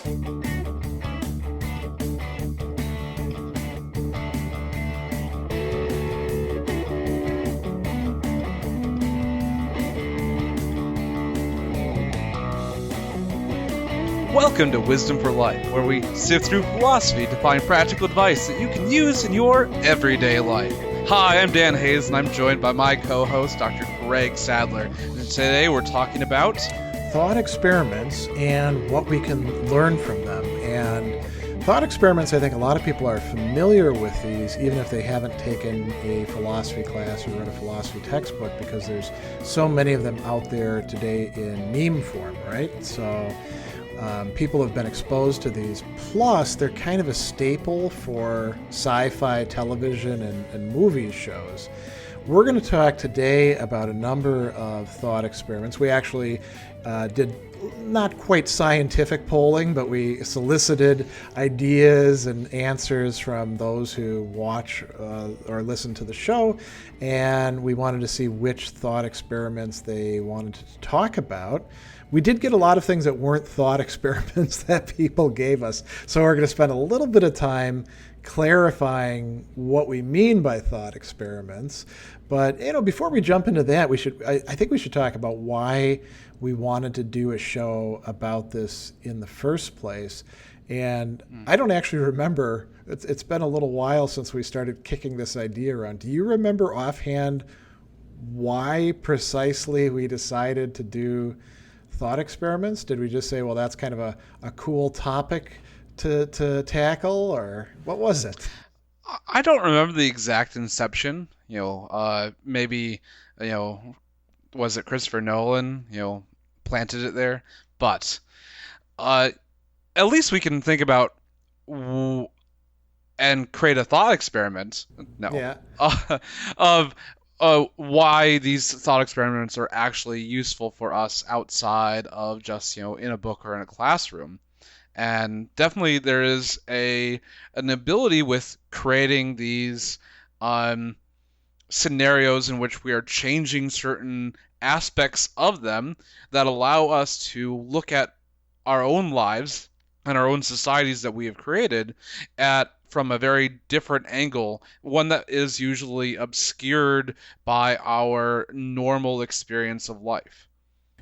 Welcome to Wisdom for Life, where we sift through philosophy to find practical advice that you can use in your everyday life. Hi, I'm Dan Hayes, and I'm joined by my co-host, Dr. Greg Sadler. And today we're talking about thought experiments and what we can learn from them. And thought experiments, I think a lot of people are familiar with these, even if they haven't taken a philosophy class or read a philosophy textbook, because there's so many of them out there today in meme form, right? So people have been exposed to these. Plus, they're kind of a staple for sci-fi television and movie shows. We're going to talk today about a number of thought experiments. We actually did not quite scientific polling, but we solicited ideas and answers from those who watch or listen to the show, and we wanted to see which thought experiments they wanted to talk about. We did get a lot of things that weren't thought experiments that people gave us, so we're going to spend a little bit of time clarifying what we mean by thought experiments. But before we jump into that, I think we should talk about why we wanted to do a show about this in the first place. And I don't actually remember. It's been a little while since we started kicking this idea around. Do you remember offhand why precisely we decided to do thought experiments? Did we just say, well, that's kind of a cool topic to tackle, or what was it? I don't remember the exact inception. Maybe, was it Christopher Nolan, planted it there? But at least we can think about and create a thought experiment. No. Yeah. Of why these thought experiments are actually useful for us outside of just, in a book or in a classroom. And definitely there is an ability with creating these scenarios in which we are changing certain aspects of them that allow us to look at our own lives and our own societies that we have created from a very different angle, one that is usually obscured by our normal experience of life.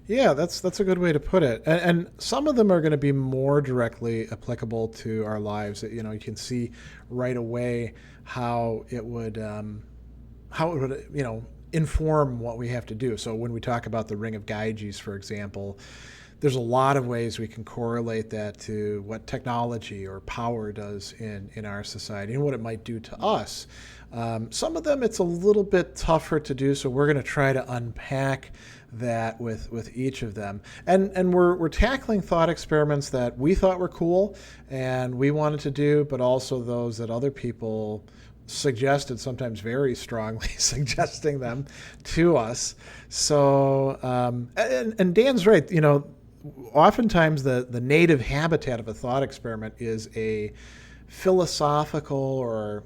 Yeah, that's a good way to put it. And some of them are going to be more directly applicable to our lives. You can see right away how it would inform what we have to do. So when we talk about the Ring of Gyges, for example, there's a lot of ways we can correlate that to what technology or power does in our society and what it might do to us. Some of them it's a little bit tougher to do, so we're going to try to unpack that with each of them. And we're tackling thought experiments that we thought were cool and we wanted to do, but also those that other people suggested, sometimes very strongly suggesting them to us. So, and Dan's right, oftentimes the native habitat of a thought experiment is a philosophical or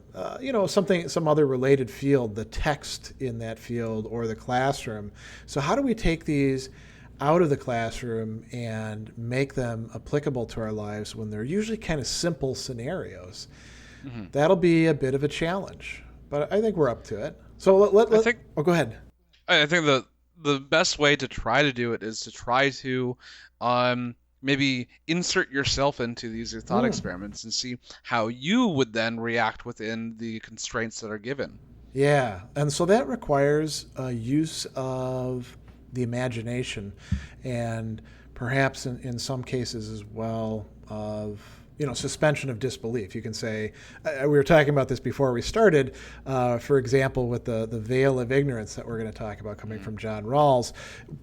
some other related field, the text in that field or the classroom. So how do we take these out of the classroom and make them applicable to our lives when they're usually kind of simple scenarios? Mm-hmm. That'll be a bit of a challenge, but I think we're up to it. So go ahead. I think the best way to try to do it is to try to maybe insert yourself into these thought experiments and see how you would then react within the constraints that are given. Yeah, and so that requires a use of the imagination and perhaps in some cases as well of suspension of disbelief. You can say, we were talking about this before we started, for example, with the veil of ignorance that we're going to talk about coming from John Rawls.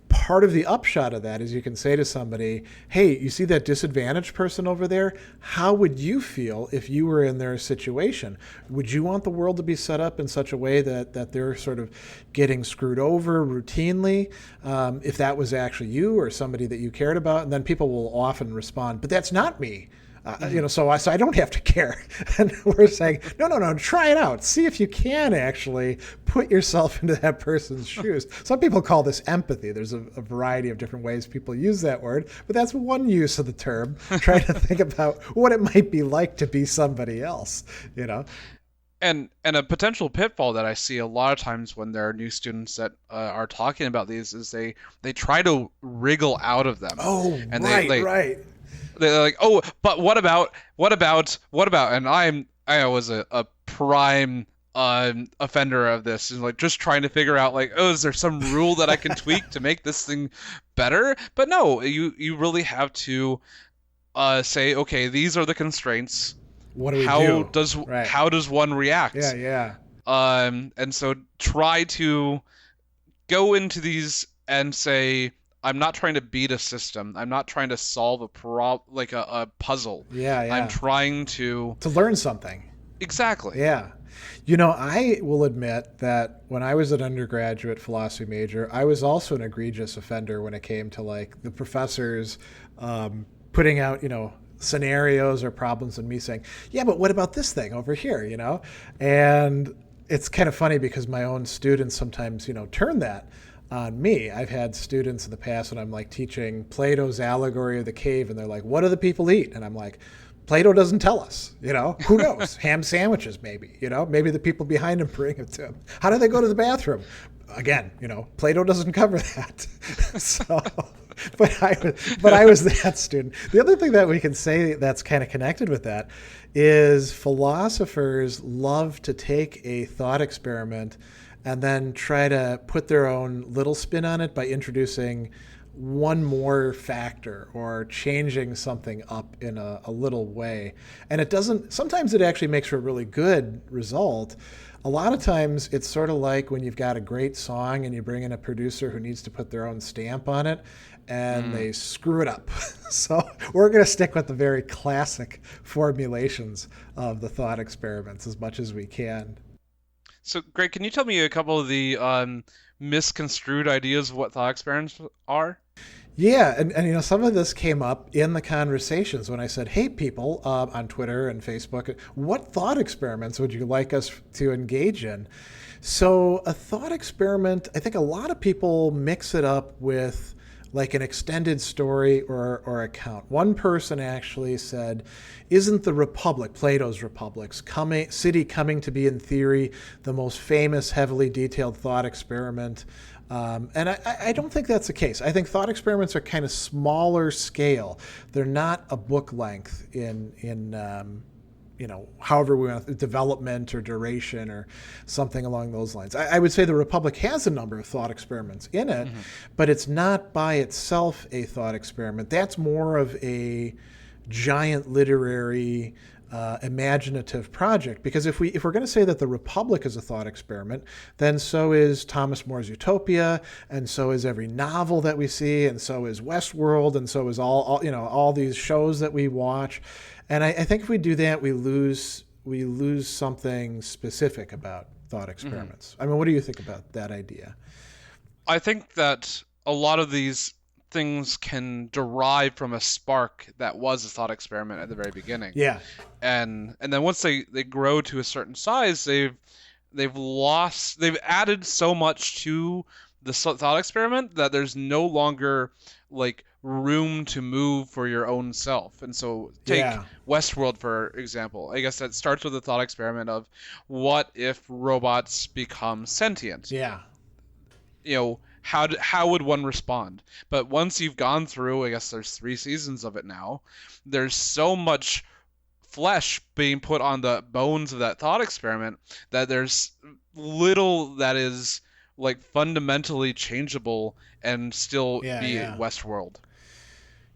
Part of the upshot of that is you can say to somebody, hey, you see that disadvantaged person over there? How would you feel if you were in their situation? Would you want the world to be set up in such a way that they're sort of getting screwed over routinely? If that was actually you or somebody that you cared about? And then people will often respond, but that's not me. So I don't have to care. And we're saying, no, try it out. See if you can actually put yourself into that person's shoes. Some people call this empathy. There's a variety of different ways people use that word, but that's one use of the term. Try to think about what it might be like to be somebody else, And a potential pitfall that I see a lot of times when there are new students that are talking about these is they try to wriggle out of them. Oh, and right. They're like, oh, but what about? And I was a prime offender of this, and like just trying to figure out like, oh, is there some rule that I can tweak to make this thing better? But no, you really have to say, okay, these are the constraints. What do we do? How does one react? Yeah. And so try to go into these and say, I'm not trying to beat a system. I'm not trying to solve a puzzle. Yeah. I'm trying to learn something. Exactly. Yeah. I will admit that when I was an undergraduate philosophy major, I was also an egregious offender when it came to like the professors putting out, scenarios or problems and me saying, yeah, but what about this thing over here, And it's kind of funny because my own students sometimes, turn that on me. I've had students in the past when I'm like teaching Plato's allegory of the cave and they're like, what do the people eat? And I'm like, Plato doesn't tell us, who knows? Ham sandwiches, maybe, maybe the people behind him bring it to him. How do they go to the bathroom? Again, Plato doesn't cover that. So, but I was that student. The other thing that we can say that's kind of connected with that is philosophers love to take a thought experiment and then try to put their own little spin on it by introducing one more factor or changing something up in a little way. And sometimes it actually makes for a really good result. A lot of times it's sort of like when you've got a great song and you bring in a producer who needs to put their own stamp on it and they screw it up. So we're going to stick with the very classic formulations of the thought experiments as much as we can. So, Greg, can you tell me a couple of the misconstrued ideas of what thought experiments are? Yeah, and some of this came up in the conversations when I said, hey, people on Twitter and Facebook, what thought experiments would you like us to engage in? So a thought experiment, I think a lot of people mix it up with like an extended story or account. One person actually said, isn't the Republic, Plato's Republics, city coming to be in theory the most famous, heavily detailed thought experiment? And I don't think that's the case. I think thought experiments are kind of smaller scale. They're not a book length in however we want development or duration or something along those lines. I would say the Republic has a number of thought experiments in it, but it's not by itself a thought experiment. That's more of a giant literary imaginative project, because if we're going to say that the Republic is a thought experiment, then so is Thomas More's Utopia, and so is every novel that we see, and so is Westworld, and so is all these shows that we watch. And I think if we do that, we lose something specific about thought experiments. I mean, what do you think about that idea? I think that a lot of these things can derive from a spark that was a thought experiment at the very beginning. Yeah. And then once they grow to a certain size, they've added so much to the thought experiment that there's no longer like room to move for your own self. And so take Westworld, for example. I guess that starts with the thought experiment of what if robots become sentient? Yeah. How would one respond? But once you've gone through, I guess there's 3 seasons of it now, there's so much flesh being put on the bones of that thought experiment that there's little that is like fundamentally changeable and still be Westworld.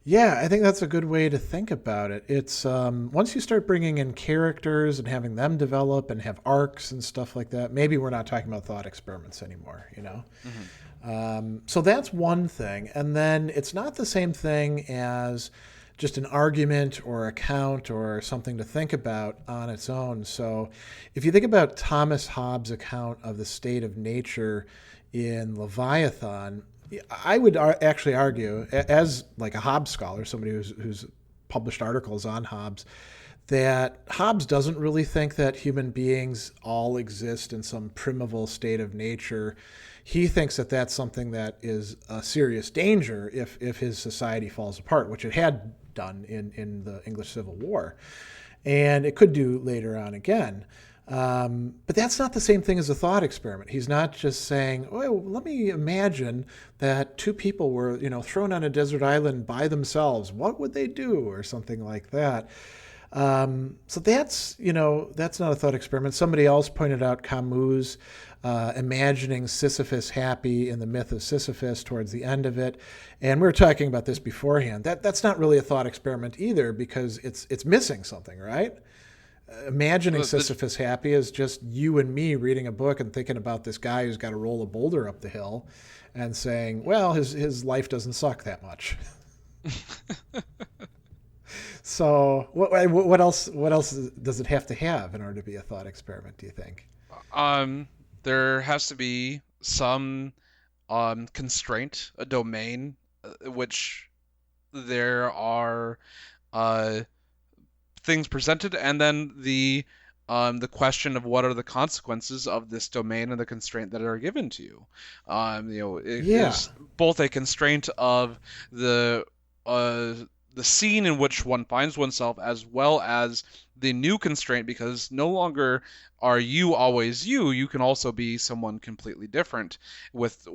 Yeah, I think that's a good way to think about it. It's once you start bringing in characters and having them develop and have arcs and stuff like that, maybe we're not talking about thought experiments anymore, So that's one thing. And then it's not the same thing as just an argument or account or something to think about on its own. So if you think about Thomas Hobbes' account of the state of nature in Leviathan, I would actually argue, as like a Hobbes scholar, somebody who's published articles on Hobbes, that Hobbes doesn't really think that human beings all exist in some primeval state of nature. He thinks that that's something that is a serious danger if his society falls apart, which it had done in the English Civil War. And it could do later on again. But that's not the same thing as a thought experiment. He's not just saying, oh, let me imagine that two people were, thrown on a desert island by themselves. What would they do? Or something like that. So that's not a thought experiment. Somebody else pointed out Camus' imagining Sisyphus happy in the myth of Sisyphus towards the end of it. And we were talking about this beforehand. That's not really a thought experiment either, because it's missing something, right? Imagining Sisyphus happy is just you and me reading a book and thinking about this guy who's got to roll a boulder up the hill and saying, well, his life doesn't suck that much. So what else does it have to have in order to be a thought experiment, do you think? There has to be some constraint, a domain, which there are things presented, and then the question of what are the consequences of this domain and the constraint that are given to you. It is both a constraint of the scene in which one finds oneself, as well as the new constraint, because no longer are you always you. You can also be someone completely different with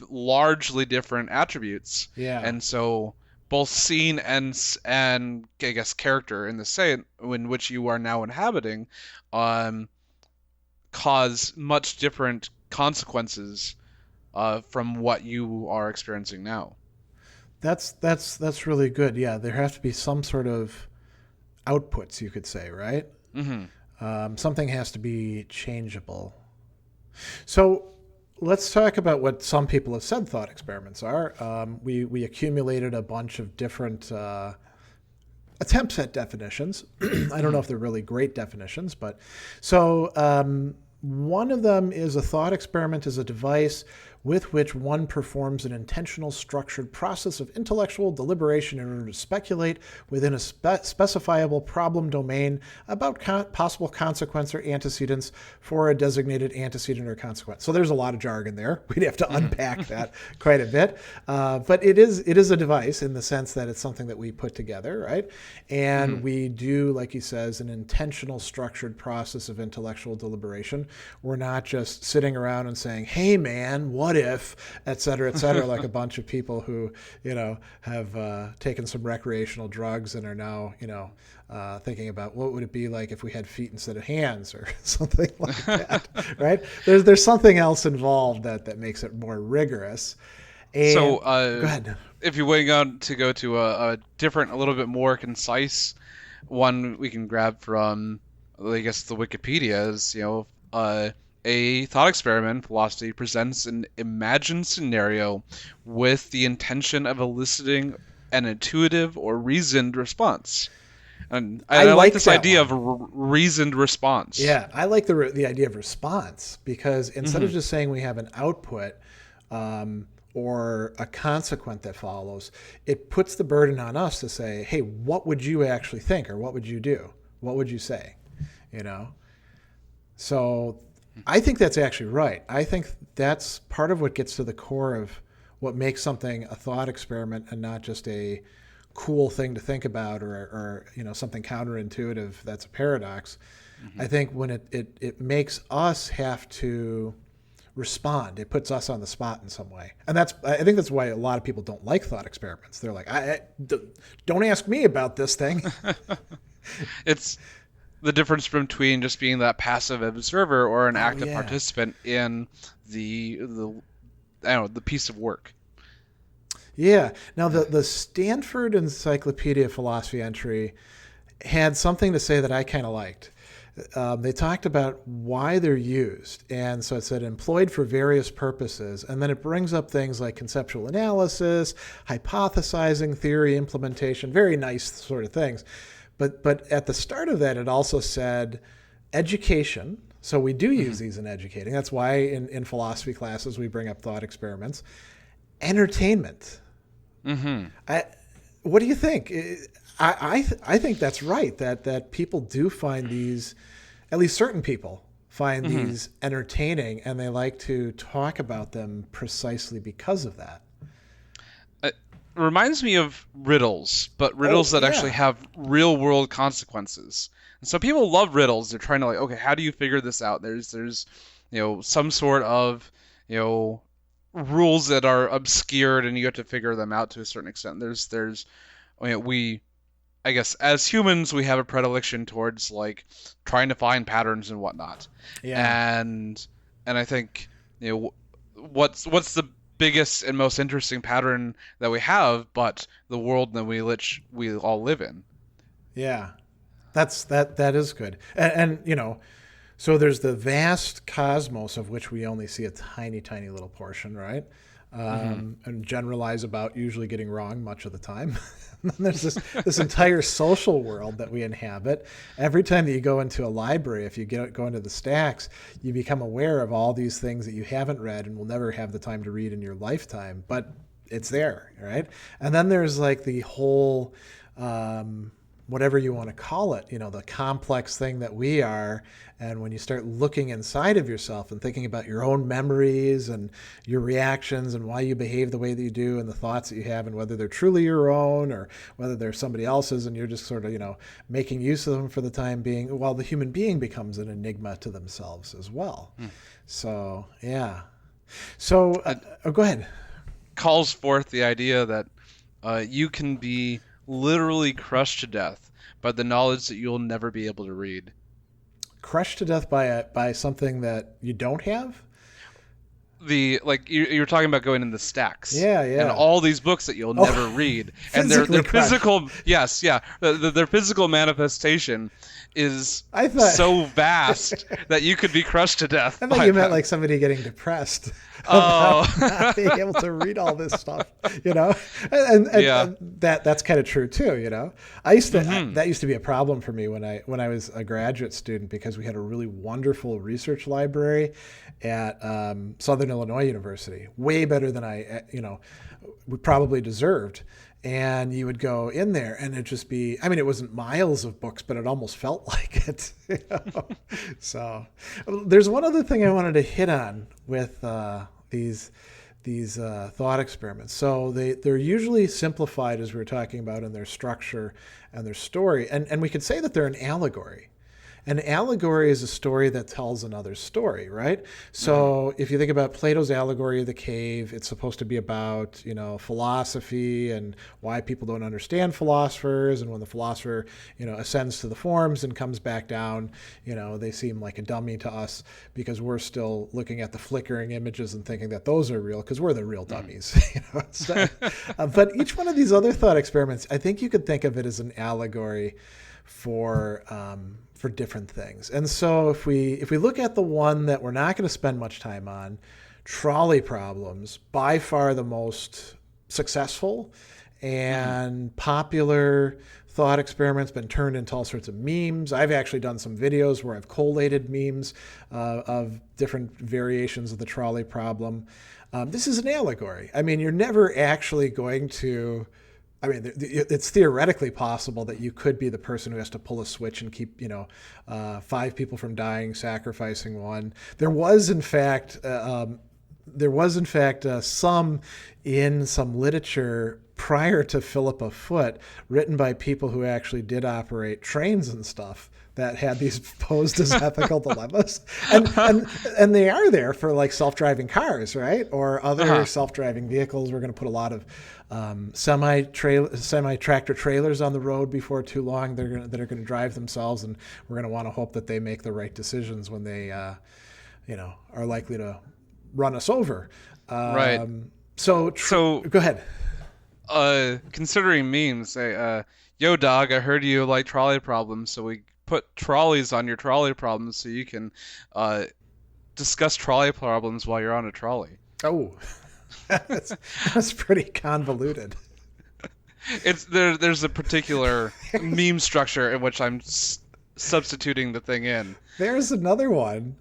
largely different attributes. Yeah. And so both scene and I guess character in the scene in which you are now inhabiting cause much different consequences from what you are experiencing now. That's really good. Yeah, there have to be some sort of outputs, you could say, right? Mm-hmm. Something has to be changeable. So let's talk about what some people have said thought experiments are. We accumulated a bunch of different attempts at definitions. I don't know if they're really great definitions, but so one of them is a thought experiment is a device with which one performs an intentional structured process of intellectual deliberation in order to speculate within a specifiable problem domain about possible consequence or antecedents for a designated antecedent or consequence. So there's a lot of jargon there. We'd have to unpack that quite a bit. But it is a device in the sense that it's something that we put together, right? And we do, like he says, an intentional structured process of intellectual deliberation. We're not just sitting around and saying, hey, man, what if, et cetera, like a bunch of people who, have taken some recreational drugs and are now, thinking about what would it be like if we had feet instead of hands or something like that, right? There's something else involved that makes it more rigorous. And, so go ahead. If you're waiting on to go to a different, a little bit more concise one, we can grab from, I guess, the Wikipedia is, a thought experiment in philosophy presents an imagined scenario with the intention of eliciting an intuitive or reasoned response. And I like this idea of reasoned response. Yeah, I like the idea of response, because instead of just saying we have an output or a consequent that follows, it puts the burden on us to say, hey, what would you actually think, or what would you do? What would you say? So I think that's actually right. I think that's part of what gets to the core of what makes something a thought experiment and not just a cool thing to think about or something counterintuitive that's a paradox. I think when it makes us have to respond, it puts us on the spot in some way. And I think that's why a lot of people don't like thought experiments. They're like, don't ask me about this thing. It's the difference between just being that passive observer or an active participant in the piece of work. Yeah. Now the Stanford Encyclopedia of Philosophy entry had something to say that I kind of liked. They talked about why they're used. And so it said employed for various purposes. And then it brings up things like conceptual analysis, hypothesizing, theory, implementation, very nice sort of things. But at the start of that, it also said education. So we do use these in educating. That's why in philosophy classes we bring up thought experiments. Entertainment. What do you think? I think that's right. That people do find these, at least certain people find these entertaining, and they like to talk about them precisely because of that. It reminds me of riddles, but riddles that actually have real world consequences. And so people love riddles. They're trying to like, okay, how do you figure this out? There's some sort of rules that are obscured, and you have to figure them out to a certain extent. I guess as humans we have a predilection towards like trying to find patterns and whatnot. Yeah. And I think what's the biggest and most interesting pattern that we have, but the world that we all live in. Yeah, that is good. And so there's the vast cosmos of which we only see a tiny, tiny little portion, right? And generalize about usually getting wrong much of the time. And then there's this entire social world that we inhabit. Every time that you go into a library, if you go into the stacks, you become aware of all these things that you haven't read and will never have the time to read in your lifetime, but it's there, right? And then there's like the whole, whatever you want to call it, the complex thing that we are. And when you start looking inside of yourself and thinking about your own memories and your reactions and why you behave the way that you do and the thoughts that you have and whether they're truly your own or whether they're somebody else's and you're just sort of, making use of them for the time being, while the human being becomes an enigma to themselves as well. So, yeah. So, go ahead. Calls forth the idea that you can be literally crushed to death by the knowledge that you'll never be able to read. Crushed to death by something that you don't have? You're talking about going in the stacks. Yeah. And all these books that you'll never read. And their physical, their physical manifestation is so vast that you could be crushed to death. I thought you meant like somebody getting depressed. Not being able to read all this stuff, and that's kind of true too. I used to that used to be a problem for me when I was a graduate student, because we had a really wonderful research library at Southern Illinois University, way better than we probably deserved. And you would go in there and it'd just be, it wasn't miles of books, but it almost felt like it. So there's one other thing I wanted to hit on with these thought experiments. So they're usually simplified, as we were talking about, in their structure and their story. And we could say that they're an allegory. An allegory is a story that tells another story, right? So if you think about Plato's allegory of the cave, it's supposed to be about, philosophy and why people don't understand philosophers. And when the philosopher, ascends to the forms and comes back down, they seem like a dummy to us because we're still looking at the flickering images and thinking that those are real because we're the real dummies. But each one of these other thought experiments, I think you could think of it as an allegory for different things. And so if we look at the one that we're not going to spend much time on, trolley problems, by far the most successful and popular thought experiments, been turned into all sorts of memes. I've actually done some videos where I've collated memes of different variations of the trolley problem. This is an allegory. You're never actually going to... it's theoretically possible that you could be the person who has to pull a switch and keep, 5 people from dying, sacrificing one. There was, in fact, some in some literature prior to Philippa Foot, written by people who actually did operate trains and stuff, that had these posed as ethical dilemmas, and they are there for like self-driving cars, right, or other self-driving vehicles. We're going to put a lot of semi-tractor trailers on the road before too long. That are going to drive themselves, and we're going to want to hope that they make the right decisions when they, are likely to run us over. Right. So go ahead. Considering memes, yo dog, I heard you like trolley problems, so we put trolleys on your trolley problems so you can discuss trolley problems while you're on a trolley. Oh, that's pretty convoluted. There's a particular meme structure in which I'm substituting the thing in. There's another one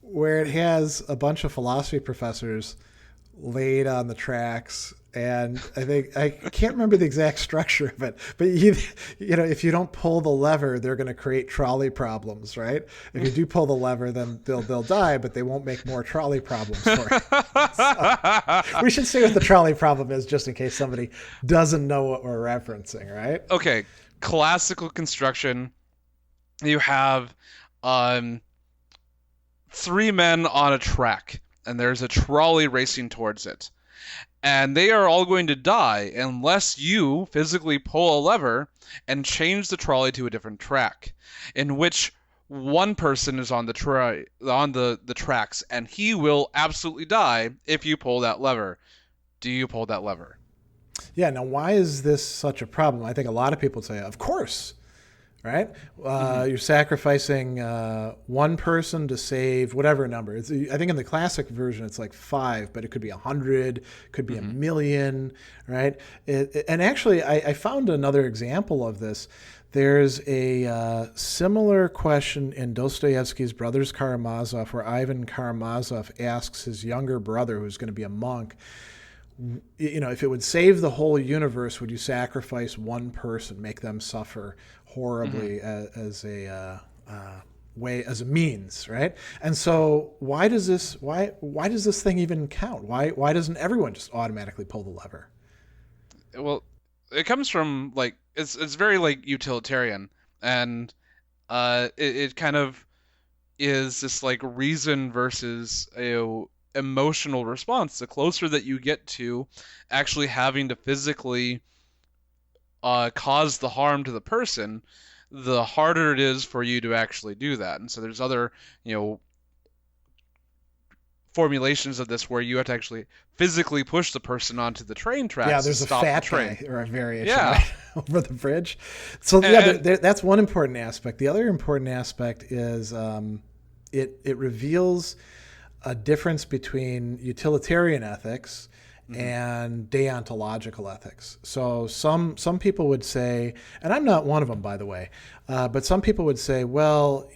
where it has a bunch of philosophy professors laid on the tracks, And I can't remember the exact structure of it, but if you don't pull the lever, they're going to create trolley problems, right? If you do pull the lever, then they'll die, but they won't make more trolley problems for it. So we should say what the trolley problem is, just in case somebody doesn't know what we're referencing, right? Okay, classical construction. You have 3 men on a track, and there's a trolley racing towards it. And they are all going to die unless you physically pull a lever and change the trolley to a different track, in which one person is on the tracks, and he will absolutely die if you pull that lever. Do you pull that lever? Yeah. Now, why is this such a problem? I think a lot of people say, of course. Right? You're sacrificing one person to save whatever number. I think in the classic version, it's like 5, but it could be 100, could be 1,000,000, right? And actually, I found another example of this. There's a similar question in Dostoevsky's Brothers Karamazov, where Ivan Karamazov asks his younger brother, who's going to be a monk, if it would save the whole universe, would you sacrifice one person, make them suffer horribly as a means, right? And so why does this thing even count? Why doesn't everyone just automatically pull the lever? Well, it comes from it's very utilitarian, and it kind of is this reason versus emotional response. The closer that you get to actually having to physically cause the harm to the person, the harder it is for you to actually do that. And so there's other, formulations of this where you have to actually physically push the person onto the train tracks. Yeah, there's to stop a fat the train. guy or a variation over the bridge. So that's one important aspect. The other important aspect is it reveals a difference between utilitarian ethics and deontological ethics. So some people would say, and I'm not one of them, by the way, but some people would say, well,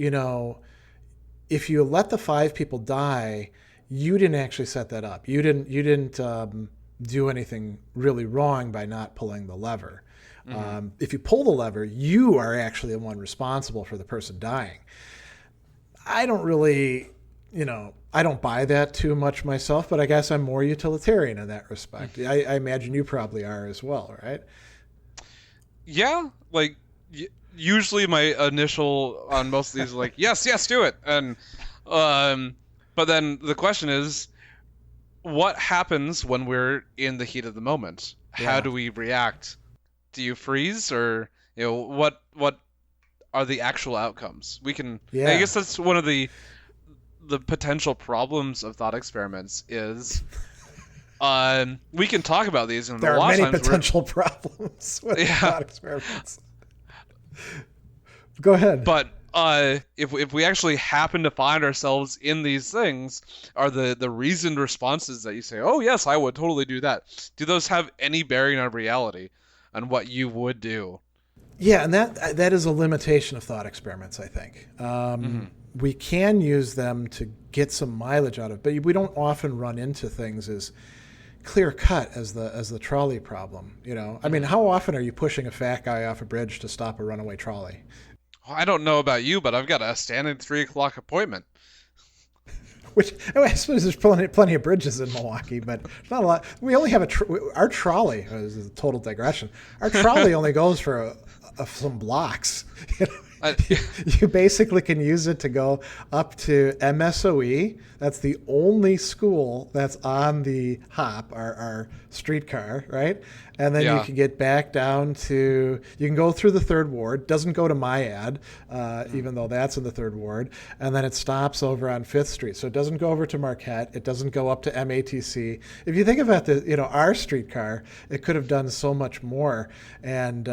if you let the 5 people die, you didn't actually set that up. You didn't do anything really wrong by not pulling the lever. If you pull the lever, you are actually the one responsible for the person dying. I don't really, I don't buy that too much myself, but I guess I'm more utilitarian in that respect. I imagine you probably are as well, right? Yeah, usually my initial on most of these are yes, do it. And but then the question is, what happens when we're in the heat of the moment? Yeah. How do we react? Do you freeze, or what are the actual outcomes? I guess that's one of the potential problems of thought experiments is we can talk about these, and there are many potential problems with thought experiments. Go ahead. But if we actually happen to find ourselves in these things, are the reasoned responses that you say, oh yes, I would totally do that, do those have any bearing on reality, on what you would do? Yeah, and that is a limitation of thought experiments, I think. We can use them to get some mileage out of it, but we don't often run into things as clear cut as the trolley problem. I mean, how often are you pushing a fat guy off a bridge to stop a runaway trolley? I don't know about you, but I've got a standing 3:00 appointment. Which I suppose there's plenty of bridges in Milwaukee, but not a lot. We only have our trolley. This is a total digression. Our trolley only goes for some blocks. You basically can use it to go up to MSOE. That's the only school that's on the hop, our streetcar, right? And then you can get back down to, you can go through the 3rd Ward. Doesn't go to Myad, even though that's in the 3rd Ward. And then it stops over on 5th Street. So it doesn't go over to Marquette. It doesn't go up to MATC. If you think about our streetcar, it could have done so much more. And,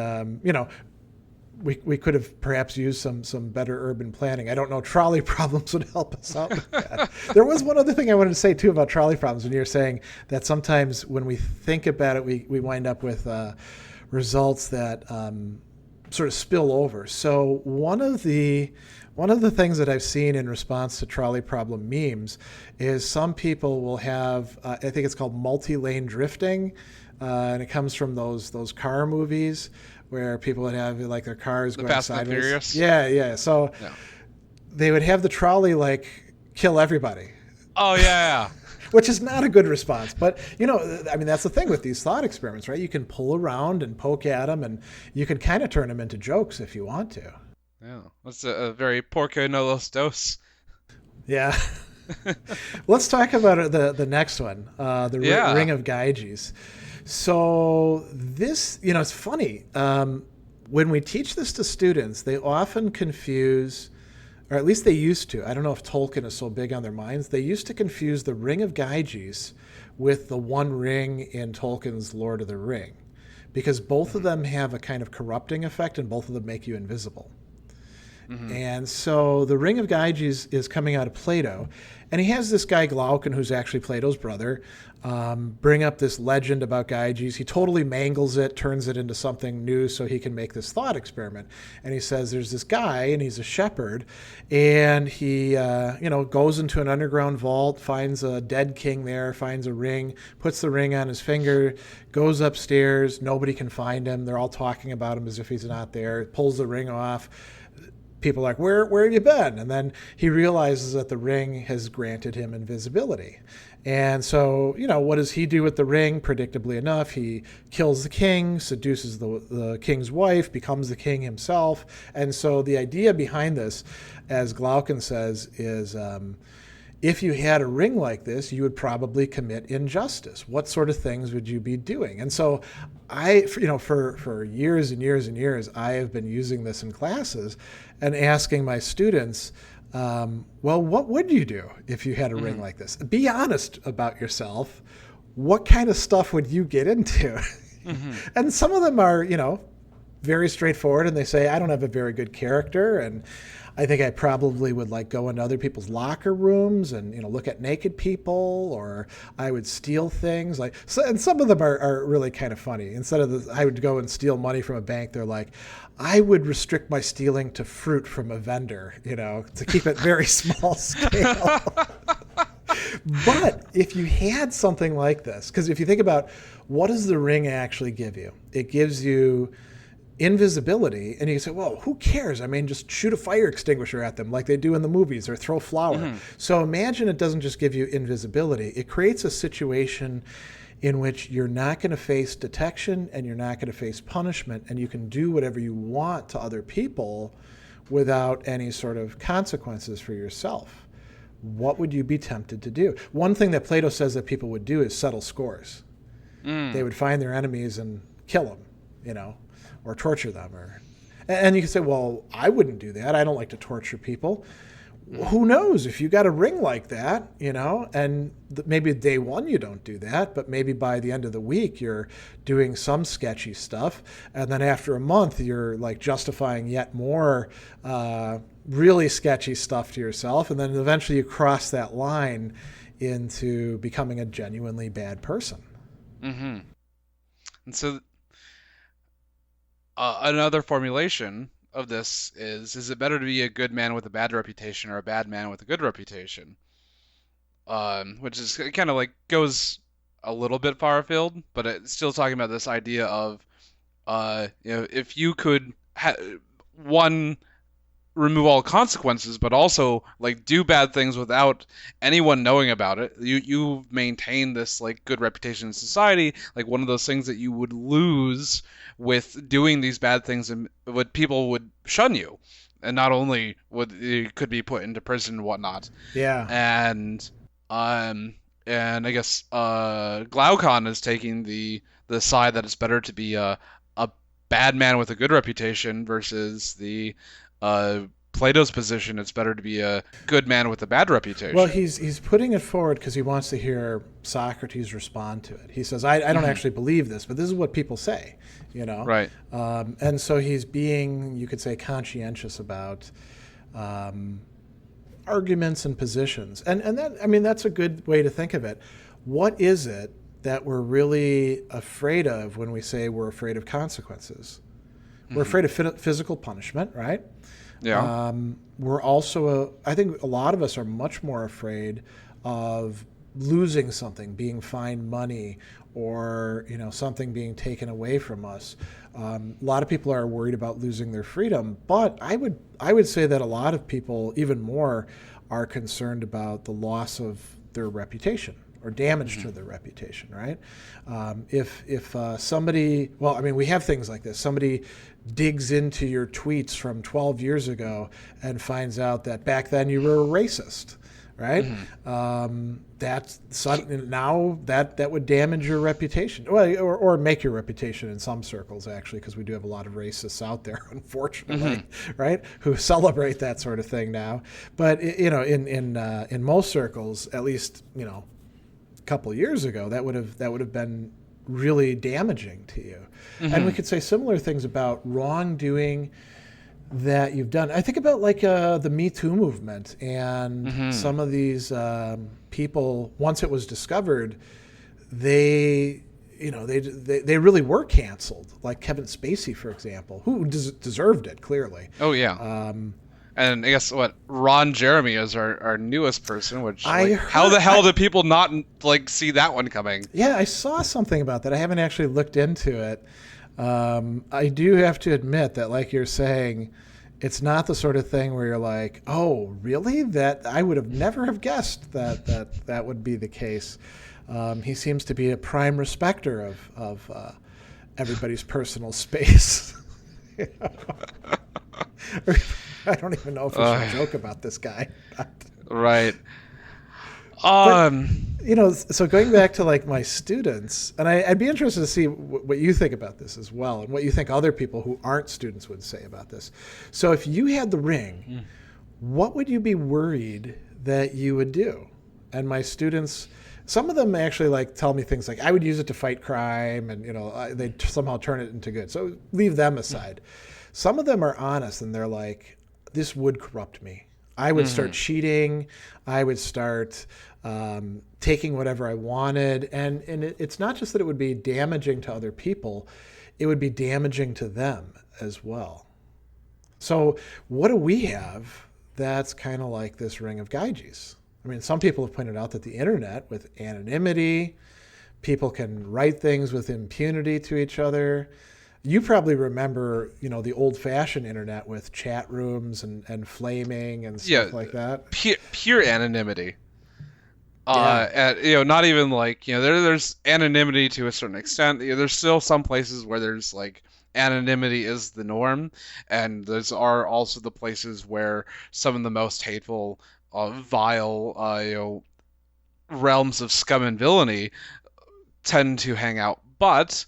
we could have perhaps used some better urban planning. I don't know. Trolley problems would help us out with that. There was one other thing I wanted to say, too, about trolley problems. When you're saying that sometimes when we think about it, we wind up with results that sort of spill over. So one of the things that I've seen in response to trolley problem memes is some people will have, I think it's called multi-lane drifting, and it comes from those car movies where people would have like their cars going Fast and sideways. Furious. Yeah. So they would have the trolley like kill everybody. Oh yeah. Which is not a good response. But, I mean, that's the thing with these thought experiments, right? You can pull around and poke at them, and you can kind of turn them into jokes if you want to. Yeah, that's a very Porque no los dos. Yeah. Let's talk about the next one, the Ring of Gaijins. So this, it's funny. When we teach this to students, they often confuse, or at least they used to. I don't know if Tolkien is so big on their minds. They used to confuse the Ring of Gyges with the One Ring in Tolkien's Lord of the Ring, because both of them have a kind of corrupting effect and both of them make you invisible. Mm-hmm. And so the Ring of Gyges is coming out of Plato, and he has this guy Glaucon, who's actually Plato's brother, bring up this legend about Gyges. He totally mangles it, turns it into something new so he can make this thought experiment. And he says there's this guy, and he's a shepherd, and he goes into an underground vault, finds a dead king there, finds a ring, puts the ring on his finger, goes upstairs. Nobody can find him. They're all talking about him as if he's not there. Pulls the ring off. People are like, where have you been? And then he realizes that the ring has granted him invisibility. And so, what does he do with the ring? Predictably enough, he kills the king, seduces the king's wife, becomes the king himself. And so the idea behind this, as Glaucon says, is if you had a ring like this, you would probably commit injustice. What sort of things would you be doing? And so for years and years and years, I have been using this in classes and asking my students, what would you do if you had a ring like this? Be honest about yourself. What kind of stuff would you get into? And some of them are, very straightforward, and they say, I don't have a very good character, and I think I probably would go into other people's locker rooms and look at naked people, or I would steal things and some of them are really kind of funny. Instead of I would go and steal money from a bank, they're like, I would restrict my stealing to fruit from a vendor, to keep it very small scale. But if you had something like this, because if you think about what does the ring actually give you? It gives you invisibility, and you say, well, who cares? I mean, just shoot a fire extinguisher at them like they do in the movies, or throw flour. So imagine it doesn't just give you invisibility. It creates a situation in which you're not going to face detection and you're not going to face punishment, and you can do whatever you want to other people without any sort of consequences for yourself. What would you be tempted to do? One thing that Plato says that people would do is settle scores. They would find their enemies and kill them, or torture them. And you can say, well, I wouldn't do that. I don't like to torture people. Who knows? If you got a ring like that, and maybe day one you don't do that, but maybe by the end of the week you're doing some sketchy stuff, and then after a month you're justifying yet more really sketchy stuff to yourself, and then eventually you cross that line into becoming a genuinely bad person. And so another formulation of this is it better to be a good man with a bad reputation or a bad man with a good reputation? Which is kind of goes a little bit far afield, but it's still talking about this idea of, if you could remove all consequences, but also do bad things without anyone knowing about it. You maintain this good reputation in society. One of those things that you would lose with doing these bad things, and people would shun you, and not only would you could be put into prison and whatnot. Yeah. And I guess Glaucon is taking the side that it's better to be a bad man with a good reputation versus the Plato's position, it's better to be a good man with a bad reputation. Well, he's putting it forward because he wants to hear Socrates respond to it. He says, I don't actually believe this, but this is what people say, Right. And so he's being, you could say, conscientious about arguments and positions. And that's a good way to think of it. What is it that we're really afraid of when we say we're afraid of consequences? We're afraid of physical punishment, right? Yeah. We're also, I think a lot of us are much more afraid of losing something, being fined money, or something being taken away from us. A lot of people are worried about losing their freedom, but I would say that a lot of people, even more, are concerned about the loss of their reputation or damage to their reputation, right? If somebody, we have things like this. Somebody digs into your tweets from 12 years ago and finds out that back then you were a racist, right? That's now that would damage your reputation, or make your reputation in some circles, actually, because we do have a lot of racists out there, unfortunately, right, who celebrate that sort of thing now. But in most circles, at least a couple of years ago, that would have been really damaging to you. And we could say similar things about wrongdoing that you've done. I think about the Me Too movement and some of these people. Once it was discovered, they really were canceled. Like Kevin Spacey, for example, who deserved it clearly. Oh yeah. And I guess Ron Jeremy is our newest person. Which how the hell did people not see that one coming? Yeah, I saw something about that. I haven't actually looked into it. I do have to admit that, like you're saying, it's not the sort of thing where you're like, oh, really? That I would have never have guessed that would be the case. He seems to be a prime respecter of everybody's personal space. I don't even know if we should joke about this guy. Right. So going back to my students, and I'd be interested to see what you think about this as well, and what you think other people who aren't students would say about this. So if you had the ring, what would you be worried that you would do? And my students, some of them actually tell me things like, I would use it to fight crime, and they'd somehow turn it into good. So leave them aside. Some of them are honest, and they're like, this would corrupt me. I would start cheating. I would start taking whatever I wanted. And it's not just that it would be damaging to other people. It would be damaging to them as well. So what do we have that's kind of like this Ring of Gyges? I mean, some people have pointed out that the internet, with anonymity, people can write things with impunity to each other. You probably remember, the old-fashioned internet with chat rooms and flaming and stuff like that. Pure anonymity. And not even there's anonymity to a certain extent. There's still some places where there's anonymity is the norm, and those are also the places where some of the most hateful, vile, realms of scum and villainy tend to hang out. But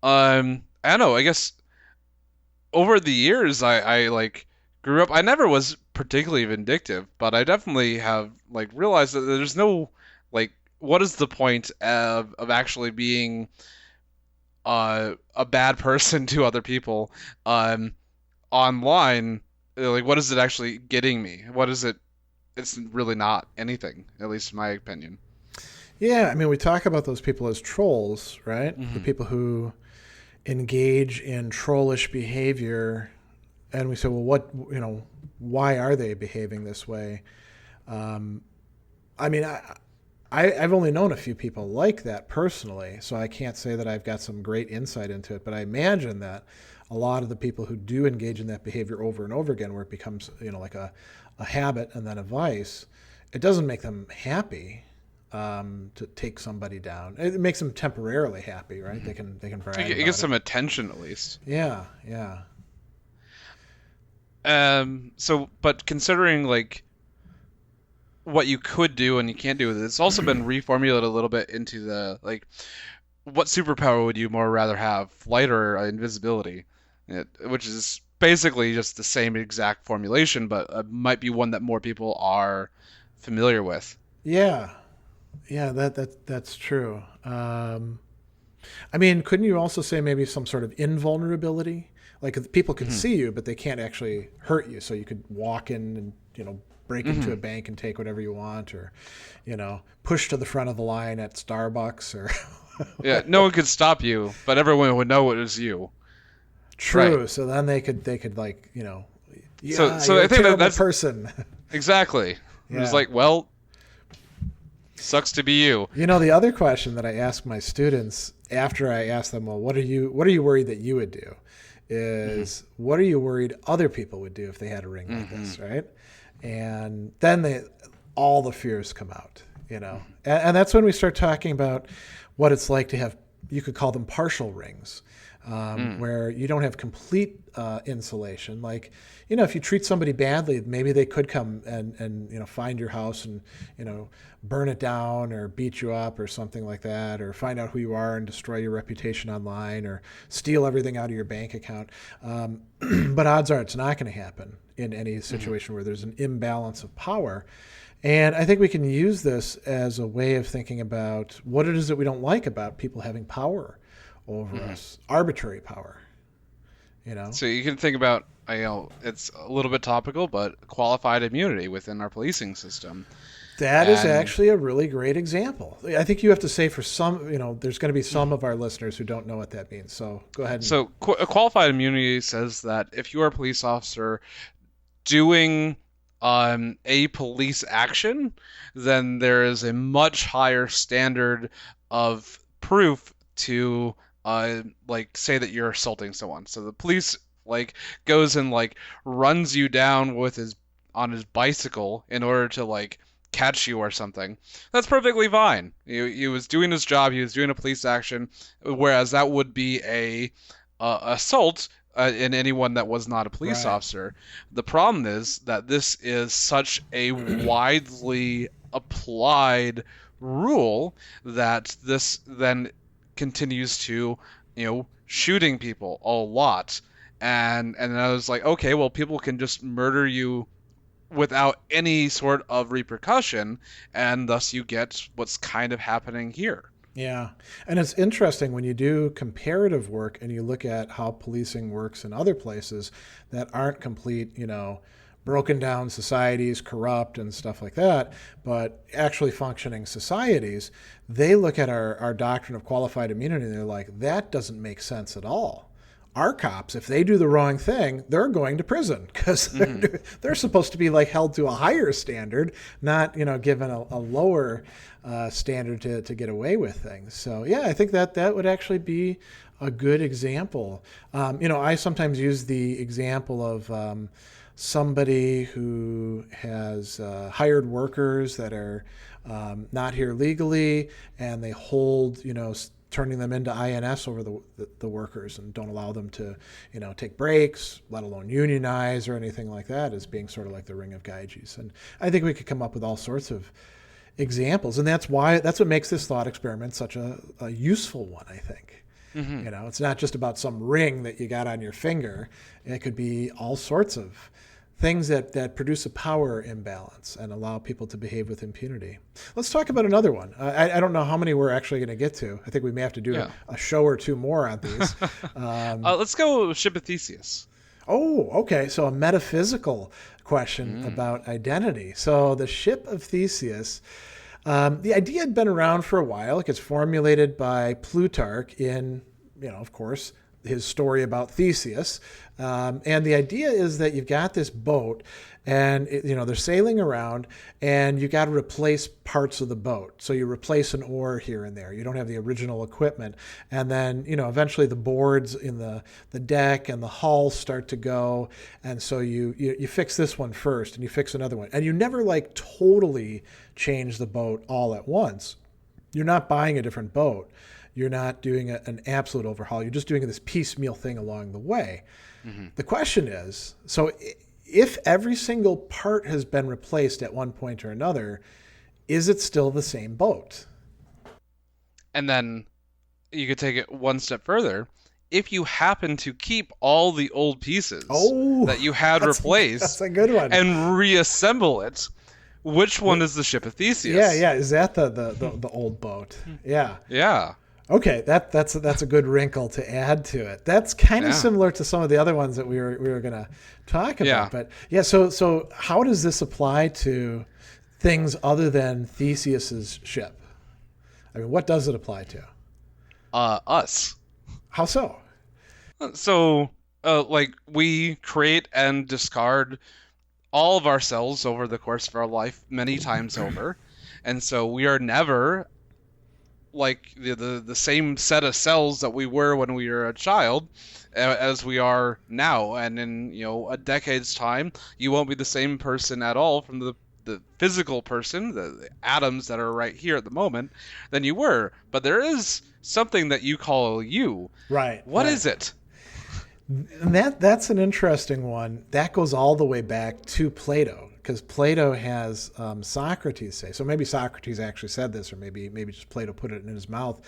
I don't know, I guess over the years I grew up. I never was particularly vindictive, but I definitely have realized that there's no what is the point of actually being a bad person to other people online? What is it actually getting me? What is it? It's really not anything, at least in my opinion. Yeah, I mean, we talk about those people as trolls, right? The people who engage in trollish behavior, and we say, well, why are they behaving this way? I mean, I've only known a few people like that personally, so I can't say that I've got some great insight into it, but I imagine that a lot of the people who do engage in that behavior over and over again, where it becomes like a habit and then a vice, it doesn't make them happy. To take somebody down, it makes them temporarily happy, right? They can brag. It gets some attention at least. Yeah. So, but considering what you could do and you can't do, it's also been reformulated a little bit into the what superpower would you more rather have, flight or invisibility? Which is basically just the same exact formulation, but might be one that more people are familiar with. Yeah, that's true. I mean, couldn't you also say maybe some sort of invulnerability? People can see you, but they can't actually hurt you. So you could walk in and break into a bank and take whatever you want, or push to the front of the line at Starbucks, or yeah, no one could stop you, but everyone would know it was you. True. Right. So then they could so I think that's person. Exactly. Yeah. It was Sucks to be you. You know, the other question that I ask my students after I ask them, well, what are you worried that you would do? Is what are you worried other people would do if they had a ring like this, right? And then all the fears come out, you know. And that's when we start talking about what it's like to have, you could call them partial rings, where you don't have complete insulation. Like, you know, if you treat somebody badly, maybe they could come and you know, find your house and, you know, burn it down or beat you up or something like that, or find out who you are and destroy your reputation online or steal everything out of your bank account. But odds are it's not going to happen in any situation where there's an imbalance of power. And I think we can use this as a way of thinking about what it is that we don't like about people having power over us, arbitrary power, you know? So you can think about, you know, it's a little bit topical, but qualified immunity within our policing system. That is actually a really great example. I think you have to say for some, you know, there's going to be some of our listeners who don't know what that means. So go ahead. So qualified immunity says that if you are a police officer doing a police action, then there is a much higher standard of proof to like say that you're assaulting someone. So the police like goes and like runs you down on his bicycle in order to like catch you or something. That's perfectly fine. He was doing his job. He was doing a police action, whereas that would be a assault in anyone that was not a police officer. The problem is that this is such a widely applied rule that this then continues to, you know, shooting people a lot. And I was like, okay, well, people can just murder you without any sort of repercussion, and thus you get what's kind of happening here. Yeah. And it's interesting when you do comparative work and you look at how policing works in other places that aren't complete, you know, broken down societies, corrupt and stuff like that, but actually functioning societies, they look at our doctrine of qualified immunity and they're like, that doesn't make sense at all. Our cops, if they do the wrong thing, they're going to prison because they're supposed to be like held to a higher standard, not, you know, given a lower standard to get away with things. So yeah, I think that would actually be a good example. You know, I sometimes use the example of somebody who has hired workers that are not here legally, and they hold, you know, turning them into INS over the workers and don't allow them to, you know, take breaks, let alone unionize or anything like that, as being sort of like the Ring of Gyges. And I think we could come up with all sorts of examples. And that's what makes this thought experiment such a useful one, I think. You know, it's not just about some ring that you got on your finger. It could be all sorts of things that produce a power imbalance and allow people to behave with impunity. Let's talk about another one. I don't know how many we're actually going to get to. I think we may have to do a show or two more on these. Let's go Ship of Theseus. Oh, okay. So a metaphysical question about identity. So the Ship of Theseus, the idea had been around for a while. It gets formulated by Plutarch in, you know, of course, his story about Theseus. And the idea is that you've got this boat and, you know, they're sailing around and you got to replace parts of the boat. So you replace an oar here and there. You don't have the original equipment. And then, you know, eventually the boards in the deck and the hull start to go. And so you fix this one first and you fix another one. And you never like totally change the boat all at once. You're not buying a different boat. You're not doing an absolute overhaul. You're just doing this piecemeal thing along the way. The question is, so if every single part has been replaced at one point or another, is it still the same boat? And then you could take it one step further. If you happen to keep all the old pieces that you had replaced that's a good one. And reassemble it, which one is the Ship of Theseus? Yeah. Is that the old boat? Yeah. Yeah. Okay, that's a good wrinkle to add to it. That's kind of similar to some of the other ones that we were going to talk about. Yeah. But yeah, so how does this apply to things other than Theseus's ship? I mean, what does it apply to? Us. How so? So, like, we create and discard all of ourselves over the course of our life many times over. And so we are never like the same set of cells that we were when we were a child as we are now. And in a decade's time, you won't be the same person at all from the physical person, the atoms that are right here at the moment, than you were. But there is something that you call you. Right. What is it? And that's an interesting one. That goes all the way back to Plato, because Plato has Socrates say. So maybe Socrates actually said this, or maybe just Plato put it in his mouth.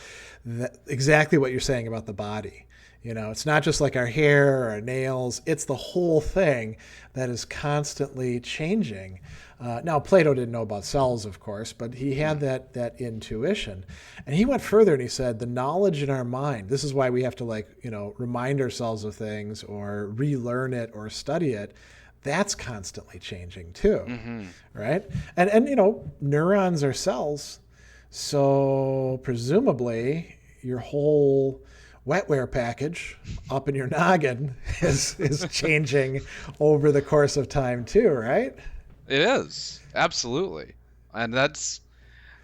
Exactly what you're saying about the body. It's not just like our hair or our nails. It's the whole thing that is constantly changing. Now, Plato didn't know about cells, of course, but he had that intuition. And he went further and he said, the knowledge in our mind, this is why we have to remind ourselves of things or relearn it or study it. That's constantly changing too, right? And neurons are cells. So presumably your whole wetware package up in your noggin is changing over the course of time too, right? It is, absolutely. And that's,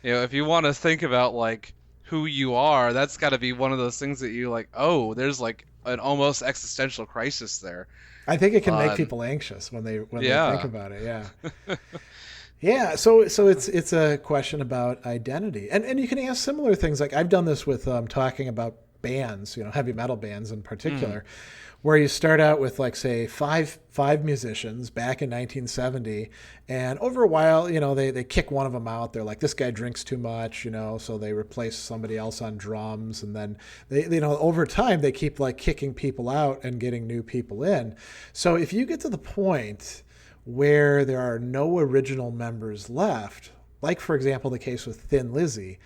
if you want to think about like who you are, that's got to be one of those things that you like, oh, there's like an almost existential crisis there. I think it can make people anxious when they think about it. Yeah. Yeah. So it's a question about identity. And you can ask similar things. Like I've done this with talking about bands, heavy metal bands in particular, where you start out with like, say, five musicians back in 1970, and over a while, they kick one of them out. They're like, this guy drinks too much, so they replace somebody else on drums, and then they over time they keep like kicking people out and getting new people in. So if you get to the point where there are no original members left, like for example the case with Thin Lizzy,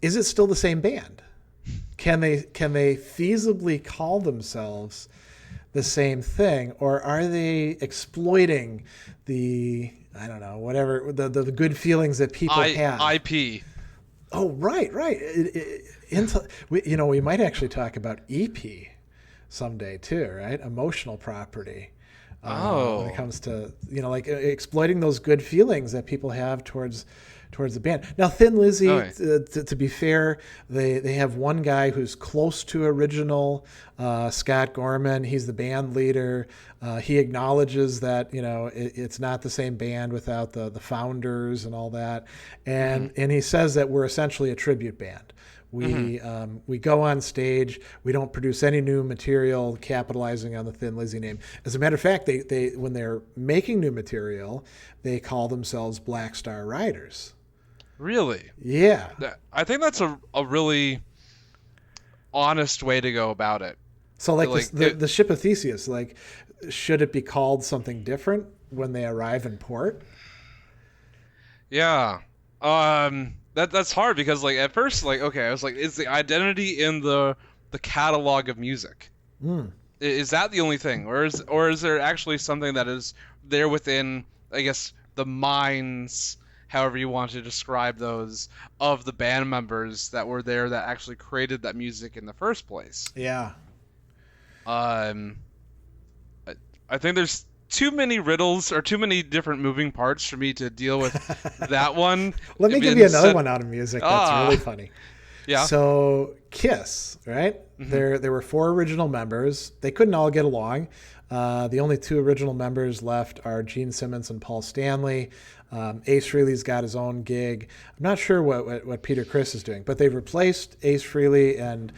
is it still the same band? Can they feasibly call themselves the same thing, or are they exploiting the whatever the good feelings that people have? IP. Oh, right. We might actually talk about EP someday too, right? Emotional property. When it comes to like exploiting those good feelings that people have towards the band. Now, Thin Lizzy, to be fair, they have one guy who's close to original, Scott Gorman. He's the band leader. He acknowledges that it's not the same band without the founders and all that, and he says that we're essentially a tribute band. We go on stage. We don't produce any new material capitalizing on the Thin Lizzy name. As a matter of fact, they when they're making new material, they call themselves Black Star Riders. Really? Yeah. I think that's a really honest way to go about it. So like the Ship of Theseus, like, should it be called something different when they arrive in port? Yeah. That's hard because like at first like I was like, is the identity in the catalog of music? Is that the only thing, or is there actually something that is there within, I guess, the minds, however you want to describe those, of the band members that were there that actually created that music in the first place? Yeah. I think there's too many riddles or too many different moving parts for me to deal with that one. Let me give you another one out of music that's really funny. Yeah. So Kiss, right? There were 4 original members. They couldn't all get along. The only 2 original members left are Gene Simmons and Paul Stanley. Ace Frehley's got his own gig. I'm not sure what Peter Criss is doing, but they've replaced Ace Frehley and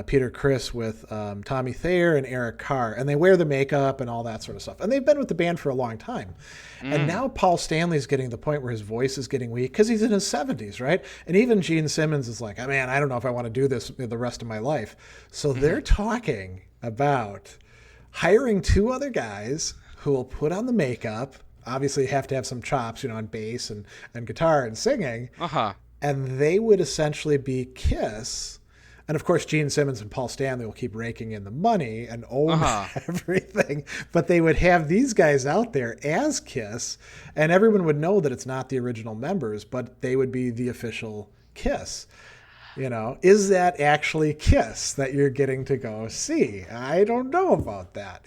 Peter Criss with Tommy Thayer and Eric Carr, and they wear the makeup and all that sort of stuff. And they've been with the band for a long time. And now Paul Stanley's getting to the point where his voice is getting weak because he's in his 70s, right? And even Gene Simmons is like, oh, man, I don't know if I want to do this the rest of my life. So they're talking about hiring 2 other guys who will put on the makeup. Obviously, you have to have some chops, on bass and guitar and singing. And they would essentially be Kiss. And of course, Gene Simmons and Paul Stanley will keep raking in the money and own everything. But they would have these guys out there as Kiss, and everyone would know that it's not the original members, but they would be the official Kiss. Is that actually Kiss that you're getting to go see? I don't know about that,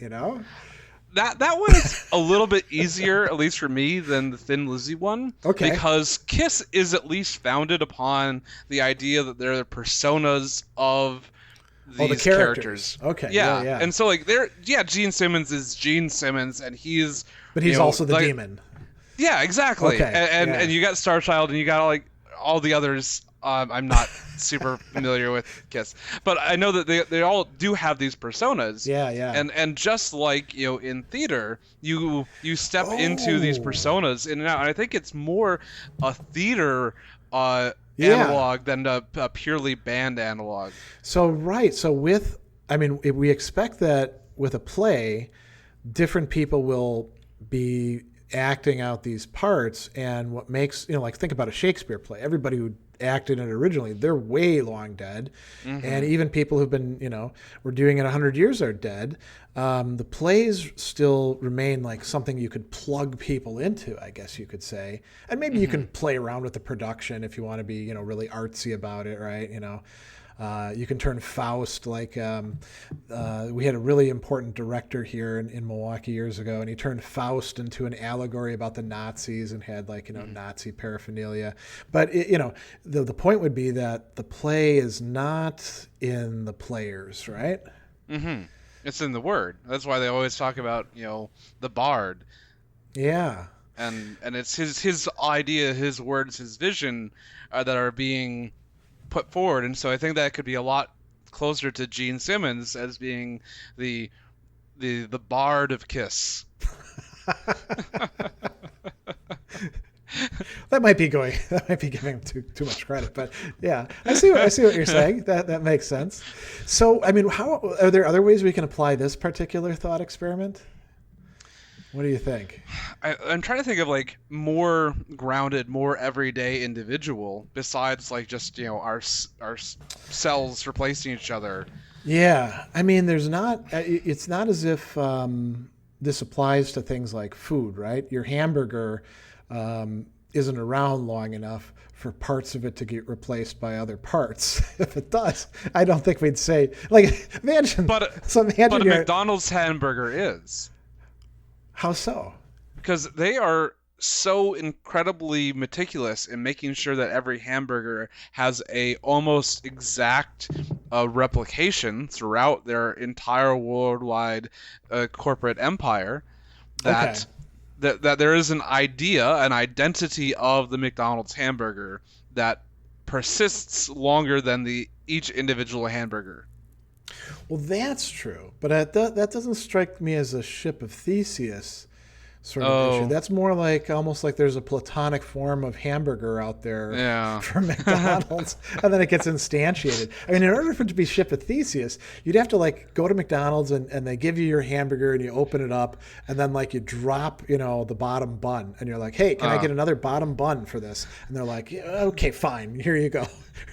That one is a little bit easier, at least for me, than the Thin Lizzy one. Okay. Because Kiss is at least founded upon the idea that they're the personas of these the characters. Okay. Yeah. And so like Gene Simmons is Gene Simmons, and he's also the demon. Yeah, exactly. Okay. And you got Starchild, and you got like all the others. I'm not super familiar with Kiss, but I know that they all do have these personas. Yeah. And just like in theater, you step into these personas in and out. And I think it's more a theater analog than a purely band analog. So we expect that with a play, different people will be acting out these parts, and what makes like think about a Shakespeare play. Everybody who acted in it originally, they're way long dead, and even people who've been were doing it 100 years are dead. The plays still remain like something you could plug people into, I guess you could say, and maybe you can play around with the production if you want to be really artsy about it, right? You can turn Faust like we had a really important director here in Milwaukee years ago, and he turned Faust into an allegory about the Nazis and had Nazi paraphernalia. But the point would be that the play is not in the players, right? Mm-hmm. It's in the word. That's why they always talk about the bard. Yeah. And it's his idea, his words, his vision that are being put forward, and so I think that could be a lot closer to Gene Simmons as being the bard of Kiss. That might be giving him too much credit, but yeah, I see what you're saying. That makes sense. So, I mean, how are there other ways we can apply this particular thought experiment? What do you think? I'm trying to think of like more grounded, more everyday individual besides like just our cells replacing each other. Yeah, I mean, it's not as if this applies to things like food, right? Your hamburger isn't around long enough for parts of it to get replaced by other parts. If it does, I don't think we'd say imagine. But a McDonald's hamburger is. How so? Because they are so incredibly meticulous in making sure that every hamburger has a almost exact replication throughout their entire worldwide corporate empire. That there is an idea, an identity of the McDonald's hamburger that persists longer than each individual hamburger. Well, that's true, but that doesn't strike me as a Ship of Theseus sort of issue. That's more like almost like there's a platonic form of hamburger out there for McDonald's, and then it gets instantiated. I mean, in order for it to be Ship of Theseus, you'd have to go to McDonald's and they give you your hamburger and you open it up, and then you drop the bottom bun, and you're like, hey, can I get another bottom bun for this? And they're like, yeah, okay, fine, here you go.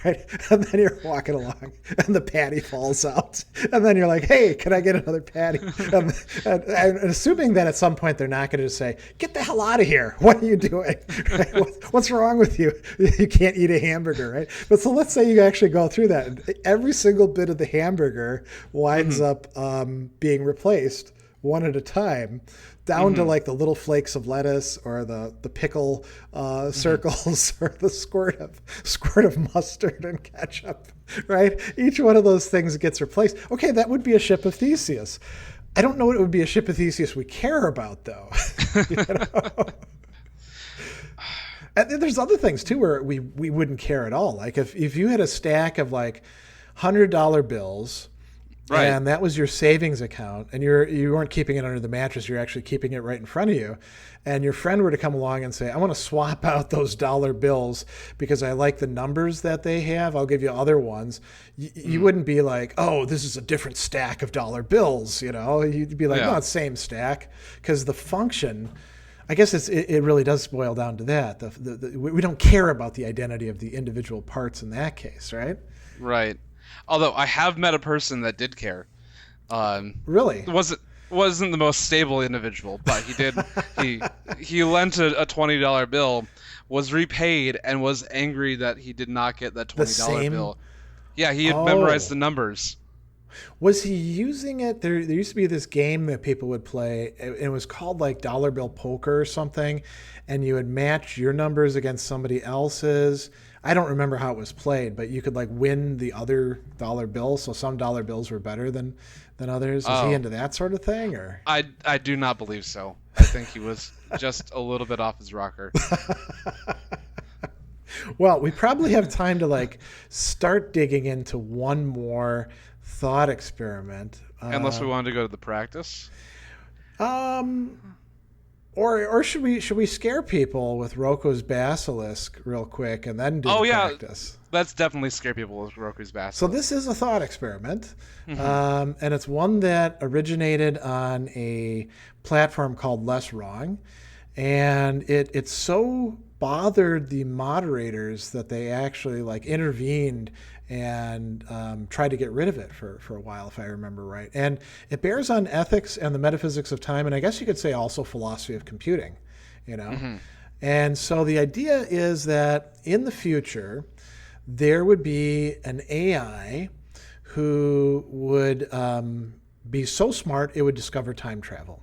Right? And then you're walking along and the patty falls out. And then you're like, hey, can I get another patty? And assuming that at some point they're not going to just say, get the hell out of here. What are you doing? Right? What's wrong with you? You can't eat a hamburger, right? But so let's say you actually go through that. And every single bit of the hamburger winds up being replaced one at a time, down to the little flakes of lettuce or the pickle circles or the squirt of mustard and ketchup, right? Each one of those things gets replaced. Okay, that would be a Ship of Theseus. I don't know what it would be a Ship of Theseus we care about, though. And there's other things, too, where we wouldn't care at all. Like if you had a stack of $100 bills, right, and that was your savings account, and you weren't keeping it under the mattress, you're actually keeping it right in front of you, and your friend were to come along and say, I want to swap out those dollar bills because I like the numbers that they have, I'll give you other ones, you wouldn't be like, oh, this is a different stack of dollar bills, you'd be like, no, it's same stack, because the function, I guess it really does boil down to that. We don't care about the identity of the individual parts in that case, right? Right. Although I have met a person that did care. Really? Wasn't the most stable individual, but he did. he lent a $20 bill, was repaid, and was angry that he did not get that $20 bill. Yeah, he had memorized the numbers. Was he using it? There used to be this game that people would play. It was called like dollar bill poker or something, and you would match your numbers against somebody else's. I don't remember how it was played, but you could like win the other dollar bill. So some dollar bills were better than others. Is he into that sort of thing, or? I do not believe so. I think he was just a little bit off his rocker. Well, we probably have time to like start digging into one more thought experiment. Unless we wanted to go to the practice. Or should we scare people with Roku's Basilisk real quick and then do the practice? Let's definitely scare people with Roku's Basilisk. So this is a thought experiment, and it's one that originated on a platform called Less Wrong, and it so bothered the moderators that they actually like intervened and tried to get rid of it for a while, if I remember right. And it bears on ethics and the metaphysics of time, and I guess you could say also philosophy of computing, you know. And so the idea is that in the future, there would be an AI who would be so smart it would discover time travel.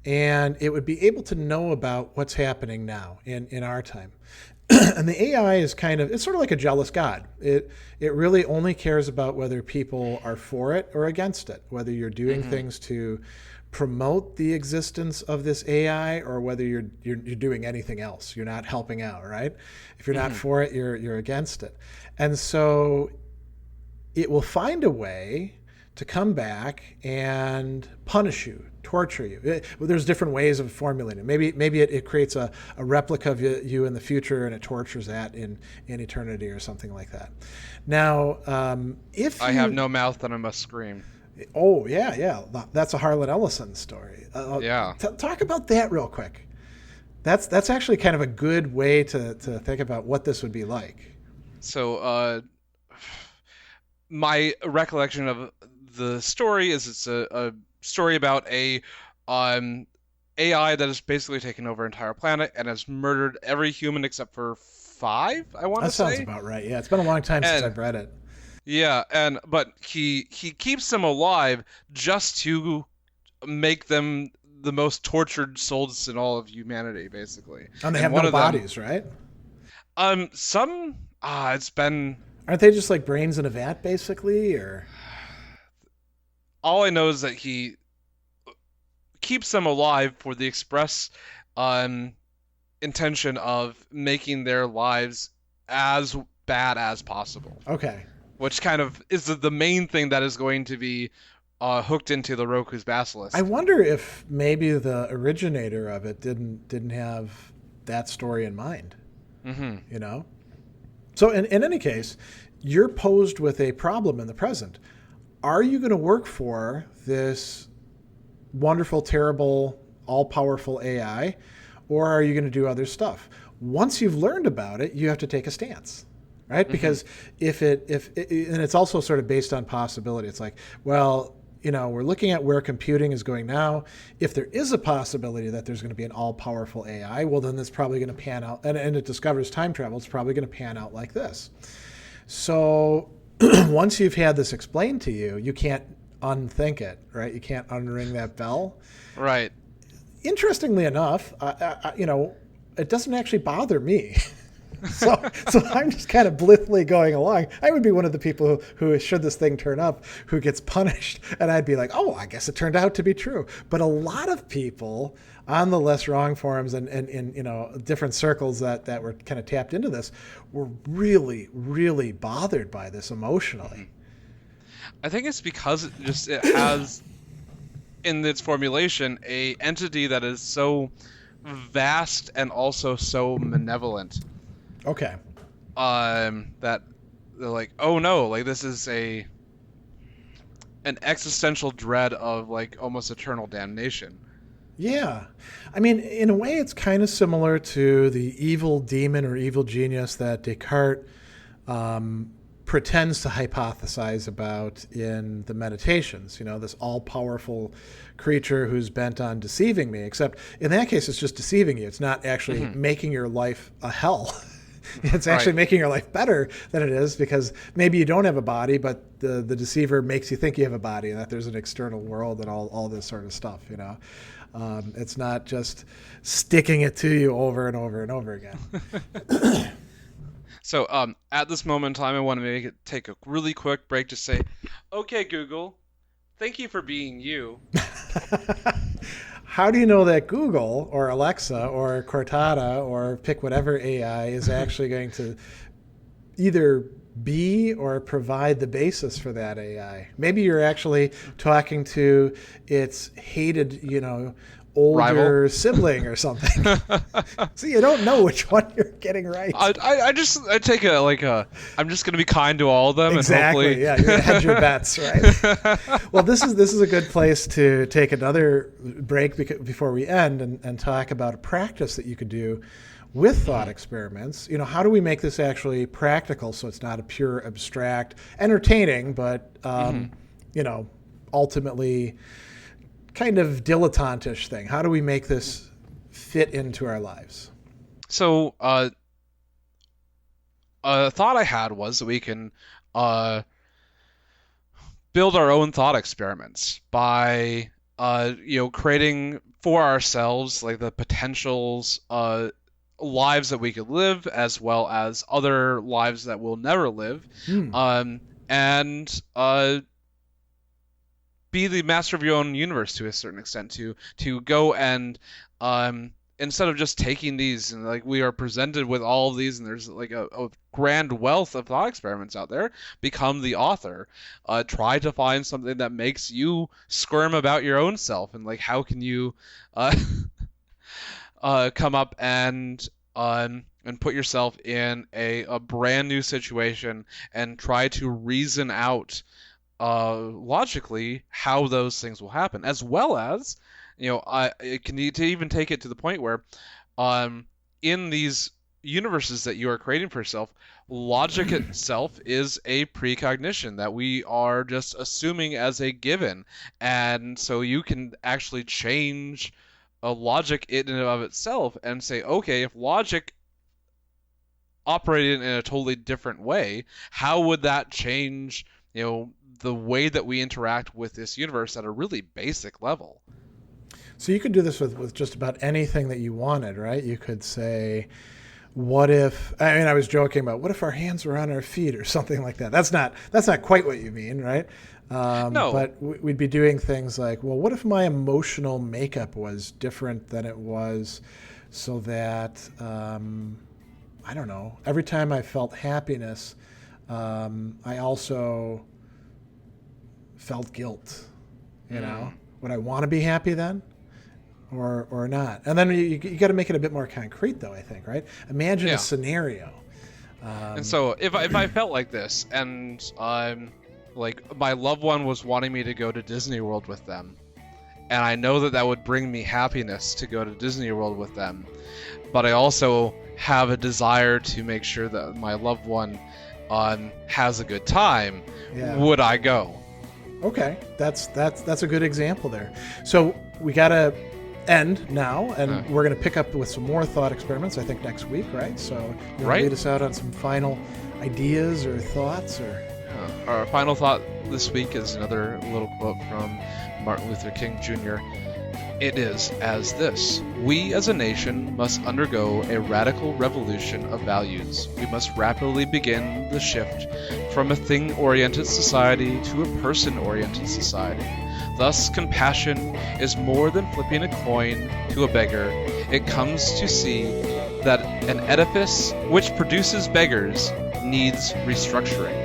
And it would be able to know about what's happening now in our time. And the AI is it's sort of like a jealous God. It really only cares about whether people are for it or against it, whether you're doing things to promote the existence of this AI or whether you're doing anything else. You're not helping out, right? If you're not for it, you're against it. And so it will find a way to come back and punish you, torture you. There's different ways of formulating it. Maybe it creates a replica of you in the future and it tortures that in eternity or something like that. Now, if I have no mouth and I must scream. Oh, yeah. That's a Harlan Ellison story. Talk about that real quick. That's actually kind of a good way to think about what this would be like. So, my recollection of the story is it's a story about a AI that has basically taken over an entire planet and has murdered every human except for 5, I want to say. That sounds about right. Yeah, it's been a long time since I've read it. Yeah, but he keeps them alive just to make them the most tortured souls in all of humanity, basically. And they have no bodies, right? It's been... Aren't they just like brains in a vat, basically, or... All I know is that he keeps them alive for the express intention of making their lives as bad as possible. Okay. Which kind of is the main thing that is going to be hooked into the Roku's Basilisk. I wonder if maybe the originator of it didn't have that story in mind. You know? So in any case, you're posed with a problem in the present. Are you going to work for this wonderful, terrible, all-powerful AI, or are you going to do other stuff? Once you've learned about it, you have to take a stance, right? Because if and it's also sort of based on possibility. It's like, well, you know, we're looking at where computing is going now. If there is a possibility that there's going to be an all-powerful AI, well, then it's probably going to pan out, and it discovers time travel, it's probably going to pan out like this. So once you've had this explained to you, you can't unthink it, right? You can't unring that bell. Right. Interestingly enough, it doesn't actually bother me. So I'm just kind of blithely going along. I would be one of the people who, should this thing turn up, who gets punished, and I'd be like, oh, I guess it turned out to be true. But a lot of people on the Less Wrong forums and you know, different circles that were kind of tapped into this were really, really bothered by this emotionally. I think it's because it has in its formulation a entity that is so vast and also so malevolent. Okay. That they're like, oh no, like this is an existential dread of like almost eternal damnation. Yeah. I mean, in a way, it's kind of similar to the evil demon or evil genius that Descartes pretends to hypothesize about in the Meditations, you know, this all-powerful creature who's bent on deceiving me, except in that case, it's just deceiving you. It's not actually making your life a hell. It's actually making your life better than it is, because maybe you don't have a body, but the deceiver makes you think you have a body and that there's an external world and all this sort of stuff, you know. It's not just sticking it to you over and over and over again. So at this moment in time, I want to take a really quick break to say, okay, Google, thank you for being you. How do you know that Google or Alexa or Cortana or pick whatever AI is actually going to either be or provide the basis for that AI? Maybe you're actually talking to its hated, older rival sibling or something. So you don't know which one you're getting right. I take I'm just gonna be kind to all of them. Exactly. And hopefully... Yeah, you hedge your bets, right? Well, this is a good place to take another break before we end and talk about a practice that you could do with thought experiments. How do we make this actually practical so it's not a pure abstract, entertaining, but ultimately kind of dilettante-ish thing? How do we make this fit into our lives? So, a thought I had was that we can build our own thought experiments by, creating for ourselves like the potentials, lives that we could live, as well as other lives that we'll never live, and be the master of your own universe to a certain extent, to go and instead of just taking these and like we are presented with all of these and there's like a grand wealth of thought experiments out there, become the author. Try to find something that makes you squirm about your own self, and like how can you come up and put yourself in a brand new situation and try to reason out logically how those things will happen, as well as it can need to even take it to the point where in these universes that you are creating for yourself, logic itself is a precognition that we are just assuming as a given, and so you can actually change a logic in and of itself and say, okay, if logic operated in a totally different way, how would that change the way that we interact with this universe at a really basic level? So you could do this with just about anything that you wanted, right? You could say, what if, I was joking about, what if our hands were on our feet or something like that? That's not quite what you mean, right? No. But we'd be doing things like, well, what if my emotional makeup was different than it was, so that, I don't know, every time I felt happiness, I also felt guilt, Would I want to be happy then or not? And then you got to make it a bit more concrete, though, I think, right? Imagine a scenario. And so if I felt like this, and like my loved one was wanting me to go to Disney World with them, and I know that would bring me happiness to go to Disney World with them, but I also have a desire to make sure that my loved one has a good time, would I go? Okay, that's a good example there. So we got to end now, and we're going to pick up with some more thought experiments, I think, next week, right? So you want to lead us out on some final ideas or thoughts? Our final thought this week is another little quote from Martin Luther King Jr. It is as this: we as a nation must undergo a radical revolution of values. We must rapidly begin the shift from a thing-oriented society to a person-oriented society. Thus, compassion is more than flipping a coin to a beggar. It comes to see that an edifice which produces beggars needs restructuring.